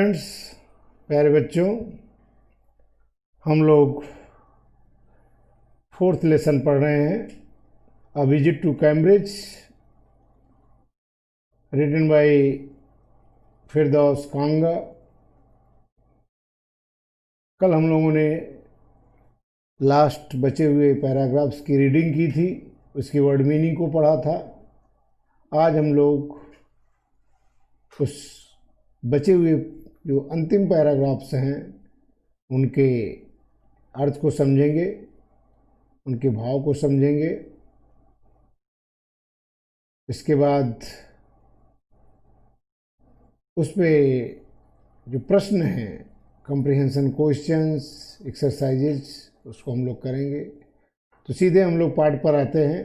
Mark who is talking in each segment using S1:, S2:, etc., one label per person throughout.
S1: Friends, प्यारे बच्चों, हम लोग 4th लेसन पढ़ रहे हैं। A visit to Cambridge, written by Firdaus Kanga. कल हम लोगों ने लास्ट बचे हुए पैराग्राफ्स की रीडिंग की थी, उसकी वर्ड मीनिंग को पढ़ा था। आज हम लोग उस बचे हुए जो अंतिम पैराग्राफ्स हैं उनके अर्थ को समझेंगे, उनके भाव को समझेंगे। इसके बाद उस पे जो प्रश्न हैं, कम्प्रिहेंशन क्वेश्चंस, एक्सरसाइजेज, उसको हम लोग करेंगे। तो सीधे हम लोग पाठ पर आते हैं।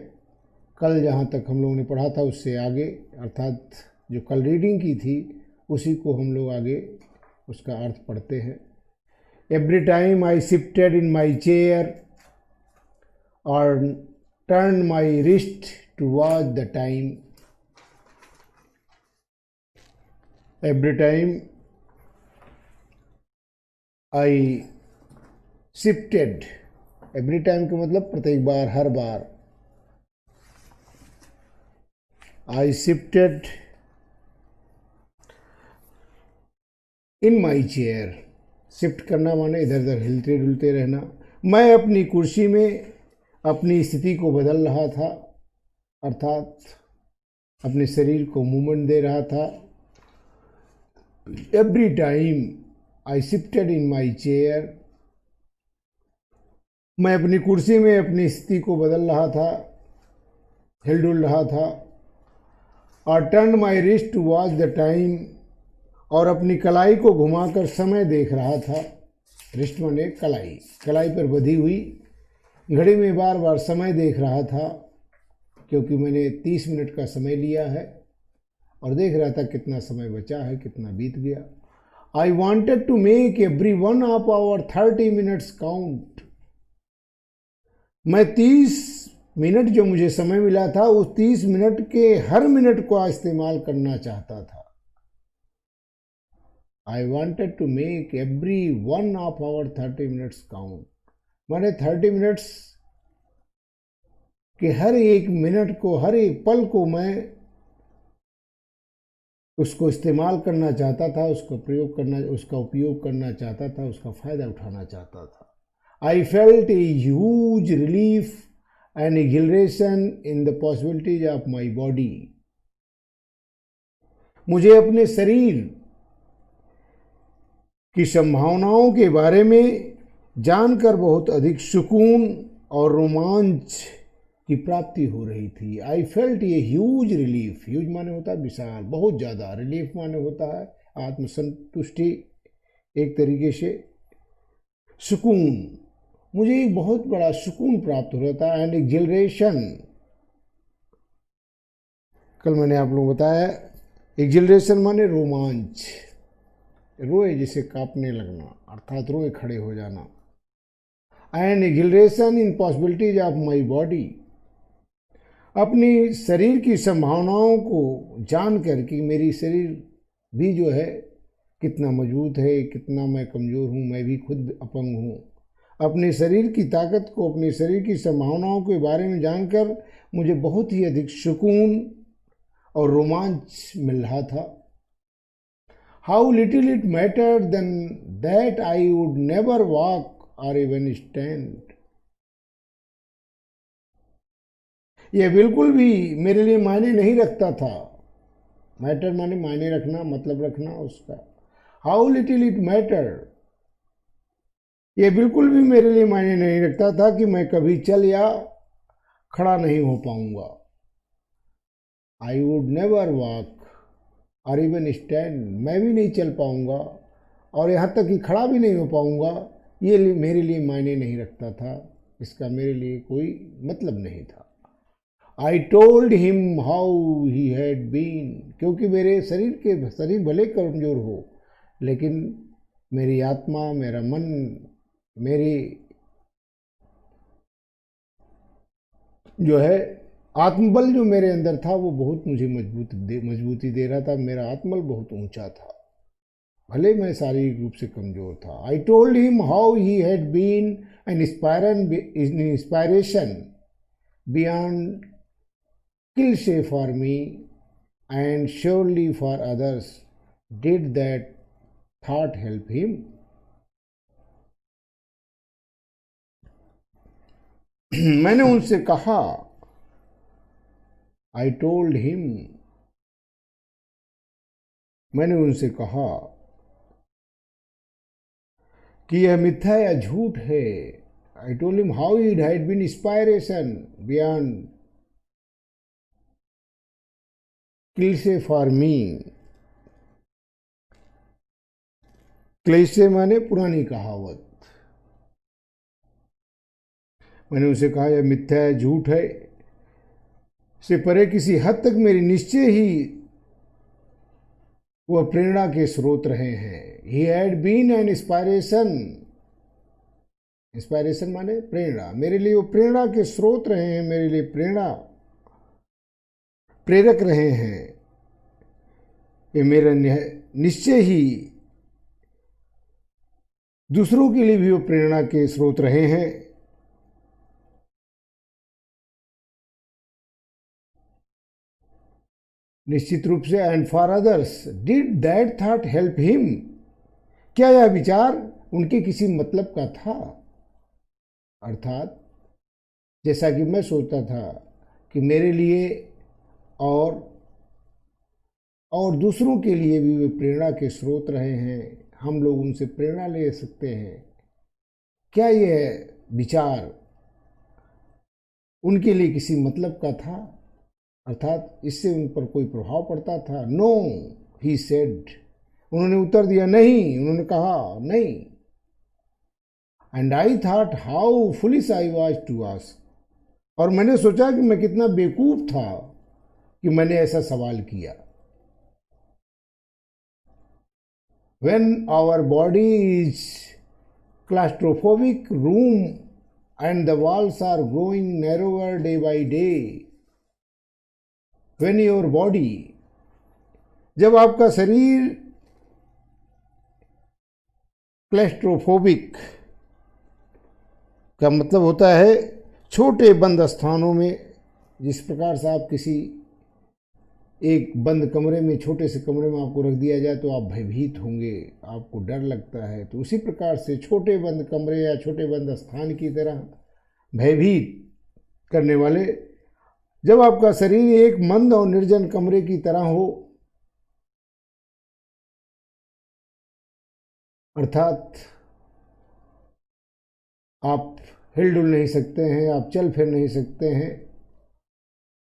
S1: कल जहाँ तक हम लोगों ने पढ़ा था उससे आगे, अर्थात जो कल रीडिंग की थी उसी को हम लोग आगे उसका अर्थ पढ़ते हैं। Every time I shifted in my chair और turn my wrist to watch the time. Every time I shifted, every time का मतलब प्रत्येक बार, हर बार। I shifted in my chair, shift करना माने इधर उधर हिलते डुलते रहना। मैं अपनी कुर्सी में अपनी स्थिति को बदल रहा था, अर्थात अपने शरीर को मूवमेंट दे रहा था। Every time I shifted in my chair, मैं अपनी कुर्सी में अपनी स्थिति को बदल रहा था, हिलडुल रहा था। और turn my wrist to watch the time, और अपनी कलाई को घुमाकर समय देख रहा था। रिस्ट माने कलाई, कलाई पर बंधी हुई घड़ी में बार बार समय देख रहा था, क्योंकि मैंने 30 मिनट का समय लिया है और देख रहा था कितना समय बचा है, कितना बीत गया। I wanted to make every one of our 30 minutes count, मैं 30 मिनट जो मुझे समय मिला था उस 30 मिनट के हर मिनट को इस्तेमाल करना चाहता था। I wanted to make every one of our 30 minutes count, मैंने 30 मिनट्स के हर एक मिनट को, हर एक पल को मैं उसको इस्तेमाल करना चाहता था, उसका उपयोग करना चाहता था, उसका फायदा उठाना चाहता था। I felt a huge relief and exhilaration in the possibilities of my body, मुझे अपने शरीर की संभावनाओं के बारे में जानकर बहुत अधिक सुकून और रोमांच की प्राप्ति हो रही थी। आई felt a huge relief, huge माने होता है विशाल, बहुत ज़्यादा। रिलीफ माने होता है आत्मसंतुष्टि, एक तरीके से सुकून। मुझे एक बहुत बड़ा सुकून प्राप्त हो रहा था। एंड एक्हिलरेशन, कल मैंने आप लोगों को बताया, एक्हिलरेशन माने रोमांच, रोए जिसे कांपने लगना, अर्थात रोए खड़े हो जाना। And exhilaration in possibilities of my body, अपनी शरीर की संभावनाओं को जानकर कि मेरी शरीर भी जो है कितना मजबूत है, कितना मैं कमज़ोर हूँ, मैं भी खुद अपंग हूँ। अपने शरीर की ताकत को, अपने शरीर की संभावनाओं के बारे में जानकर मुझे बहुत ही अधिक सुकून और रोमांच मिल रहा था। How little it mattered then that I would never walk or even stand, यह बिल्कुल भी मेरे लिए मायने नहीं रखता था। मैटर माने मायने रखना, मतलब रखना उसका। हाउ लिटिल इट मैटर, यह बिल्कुल भी मेरे लिए मायने नहीं रखता था कि मैं कभी चल या खड़ा नहीं हो पाऊंगा। आई would never walk or even stand, मैं भी नहीं चल पाऊंगा और यहाँ तक कि खड़ा भी नहीं हो पाऊंगा, ये मेरे लिए मायने नहीं रखता था, इसका मेरे लिए कोई मतलब नहीं था। I told him how he had been, क्योंकि मेरे शरीर भले कमजोर हो, लेकिन मेरी आत्मा, मेरा मन, मेरी जो है आत्मबल जो मेरे अंदर था वो बहुत मुझे मजबूती दे रहा था। मेरा आत्मबल बहुत ऊंचा था। भले मैं शारीरिक रूप से कमजोर था। I told him how he had been an inspiration beyond cliche for me and surely for others. Did that thought help him? मैंने उनसे कहा, आई टोल्ड हिम, मैंने उनसे कहा कि यह मिथ्या या झूठ है। I told him how it had been inspiration beyond cliche for me. Cliche माने पुरानी कहावत। मैंने उसे कहा यह मिथ्या है, झूठ है से परे किसी हद तक मेरी निश्चय ही वह प्रेरणा के स्रोत रहे हैं। He had been an inspiration, inspiration माने प्रेरणा, मेरे लिए वो प्रेरणा के स्रोत रहे हैं, मेरे लिए प्रेरणा प्रेरक रहे हैं। ये मेरा निश्चय ही दूसरों के लिए भी वो प्रेरणा के स्रोत रहे हैं। निश्चित रूप से। And for others did that thought help him? क्या यह विचार उनके किसी मतलब का था? अर्थात जैसा कि मैं सोचता था कि मेरे लिए और दूसरों के लिए भी वे प्रेरणा के स्रोत रहे हैं, हम लोग उनसे प्रेरणा ले सकते हैं, क्या यह विचार उनके लिए किसी मतलब का था? अर्थात इससे उन पर कोई प्रभाव पड़ता था? नो, ही सेड, उन्होंने उत्तर दिया नहीं, उन्होंने कहा नहीं। And I thought how foolish I was to ask, और मैंने सोचा कि मैं कितना बेवकूफ था कि मैंने ऐसा सवाल किया। When our body is claustrophobic room and the walls are growing narrower day by day, when your body, जब आपका शरीर क्लैस्ट्रोफोबिक का मतलब होता है छोटे बंद स्थानों में, जिस प्रकार से आप किसी एक बंद कमरे में, छोटे से कमरे में आपको रख दिया जाए तो आप भयभीत होंगे, आपको डर लगता है, तो उसी प्रकार से छोटे बंद कमरे या छोटे बंद स्थान की तरह भयभीत करने वाले, जब आपका शरीर एक मंद और निर्जन कमरे की तरह हो, अर्थात आप हिलडुल नहीं सकते हैं, आप चल फिर नहीं सकते हैं,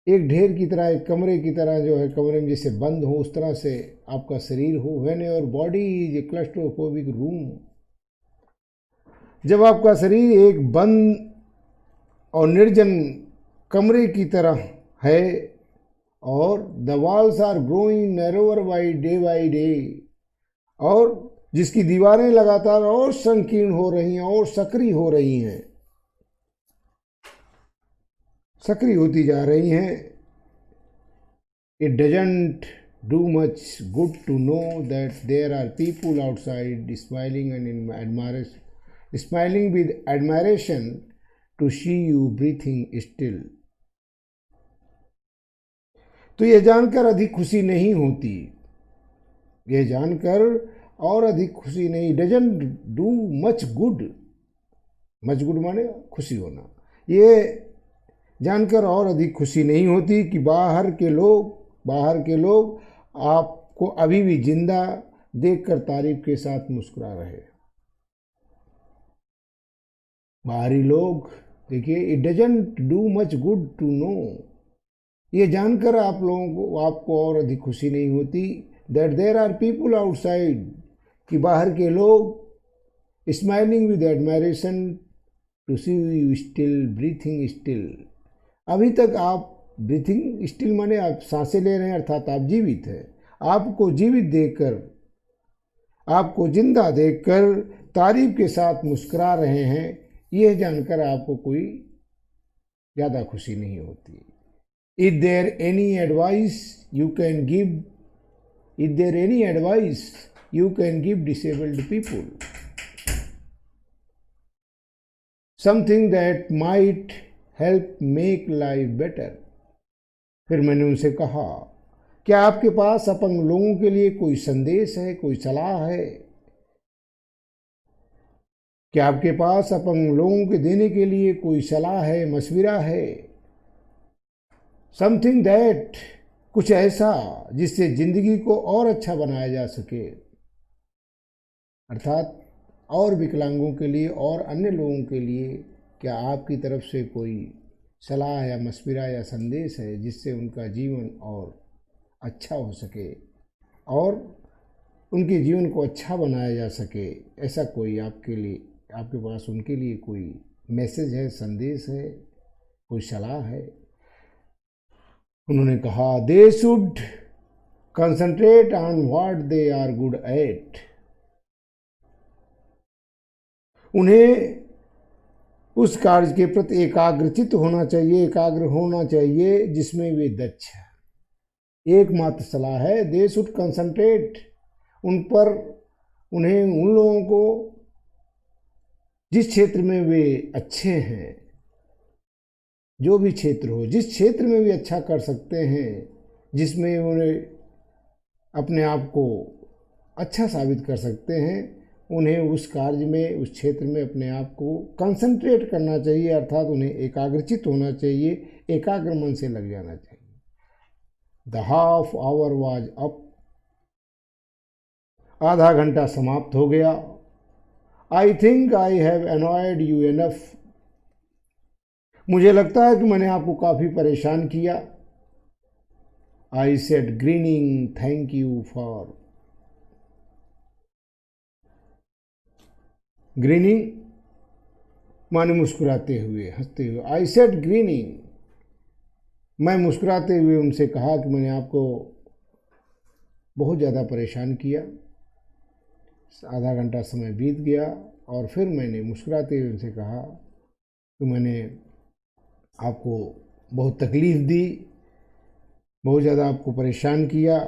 S1: एक ढेर की तरह, एक कमरे की तरह जो है, कमरे में जैसे बंद हो उस तरह से आपका शरीर हो। When your body is a claustrophobic room, जब आपका शरीर एक बंद और निर्जन कमरे की तरह है, और the walls are growing narrower by day, और जिसकी दीवारें लगातार और संकीर्ण हो रही हैं और सक्रिय हो रही हैं, सक्रिय होती जा रही हैं। It doesn't do much good to know that there are people outside smiling with admiration to see you breathing still. तो यह जानकर अधिक खुशी नहीं होती, यह जानकर और अधिक खुशी नहीं, doesn't do much good, much good माने खुशी होना, ये जानकर और अधिक खुशी नहीं होती कि बाहर के लोग आपको अभी भी जिंदा देखकर तारीफ के साथ मुस्कुरा रहे। बाहरी लोग, देखिए, it doesn't do much good to know, ये जानकर आप लोगों को, आपको और अधिक खुशी नहीं होती that there are people outside, कि बाहर के लोग smiling with admiration to see you still breathing still, अभी तक आप ब्रीथिंग स्टिल माने आप सांसें ले रहे हैं, अर्थात आप जीवित हैं, आपको जीवित देखकर, आपको जिंदा देखकर तारीफ के साथ मुस्कुरा रहे हैं, यह जानकर आपको कोई ज़्यादा खुशी नहीं होती। Is there any advice you can give, is there any advice you can give disabled people something that might help make life better. फिर मैंने उनसे कहा, क्या आपके पास अपंग लोगों के लिए कोई संदेश है, कोई सलाह है? क्या आपके पास अपंग लोगों के देने के लिए कोई सलाह है, मशविरा है? समथिंग दैट, कुछ ऐसा जिससे जिंदगी को और अच्छा बनाया जा सके, अर्थात और विकलांगों के लिए और अन्य लोगों के लिए क्या आपकी तरफ से कोई सलाह या मशविरा या संदेश है जिससे उनका जीवन और अच्छा हो सके और उनके जीवन को अच्छा बनाया जा सके? ऐसा कोई आपके लिए, आपके पास उनके लिए कोई मैसेज है, संदेश है, कोई सलाह है? उन्होंने कहा, they should concentrate on what they are good at. उन्हें उस कार्य के प्रति एकाग्रचित होना चाहिए, एकाग्र होना चाहिए जिसमें वे दक्ष हैं। एकमात्र सलाह है, दे शुड कंसंट्रेट, उन पर, उन्हें, उन लोगों को जिस क्षेत्र में वे अच्छे हैं, जो भी क्षेत्र हो, जिस क्षेत्र में वे अच्छा कर सकते हैं, जिसमें उन्हें अपने आप को अच्छा साबित कर सकते हैं, उन्हें उस कार्य में, उस क्षेत्र में अपने आप को कंसंट्रेट करना चाहिए, अर्थात उन्हें एकाग्रचित होना चाहिए, एकाग्र मन से लग जाना चाहिए। The half hour was up, आधा घंटा समाप्त हो गया। I think I have annoyed you enough, मुझे लगता है कि मैंने आपको काफ़ी परेशान किया। I said grinning, thank you for, grinning माने मुस्कुराते हुए, हंसते हुए। आई सेड ग्रीनिंग, मैं मुस्कुराते हुए उनसे कहा कि मैंने आपको बहुत ज़्यादा परेशान किया। आधा घंटा समय बीत गया और फिर मैंने मुस्कुराते हुए उनसे कहा कि मैंने आपको बहुत तकलीफ़ दी, बहुत ज़्यादा आपको परेशान किया।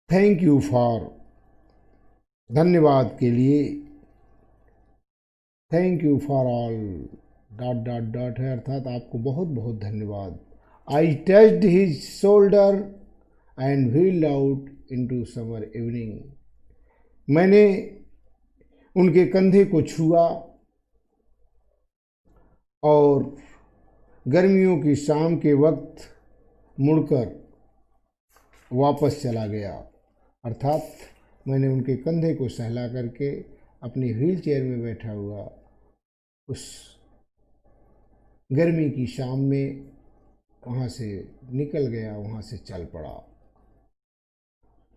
S1: थैंक यू फॉर, धन्यवाद के लिए, thank you for all dot dot dot है, अर्थात आपको बहुत बहुत धन्यवाद। आई touched his shoulder and wheeled out into summer evening, मैंने उनके कंधे को छुआ और गर्मियों की शाम के वक्त मुड़कर वापस चला गया, अर्थात मैंने उनके कंधे को सहला करके अपनी व्हील चेयर में बैठा हुआ उस गर्मी की शाम में वहाँ से निकल गया, वहाँ से चल पड़ा।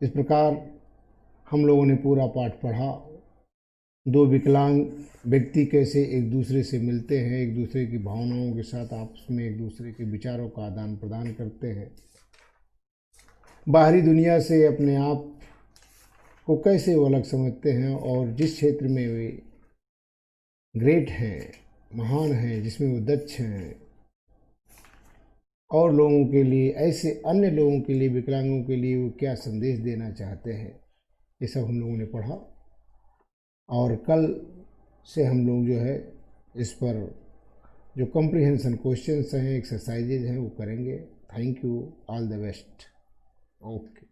S1: इस प्रकार हम लोगों ने पूरा पाठ पढ़ा। दो विकलांग व्यक्ति कैसे एक दूसरे से मिलते हैं, एक दूसरे की भावनाओं के साथ आपस में एक दूसरे के विचारों का आदान प्रदान करते हैं, बाहरी दुनिया से अपने आप को कैसे वो अलग समझते हैं और जिस क्षेत्र में वे ग्रेट हैं, महान हैं, जिसमें वो दक्ष हैं, और लोगों के लिए, ऐसे अन्य लोगों के लिए, विकलांगों के लिए वो क्या संदेश देना चाहते हैं, ये सब हम लोगों ने पढ़ा। और कल से हम लोग जो है इस पर जो कॉम्प्रिहेंशन क्वेश्चंस हैं, एक्सरसाइजेज हैं, वो करेंगे। Thank you, all the best. Okay.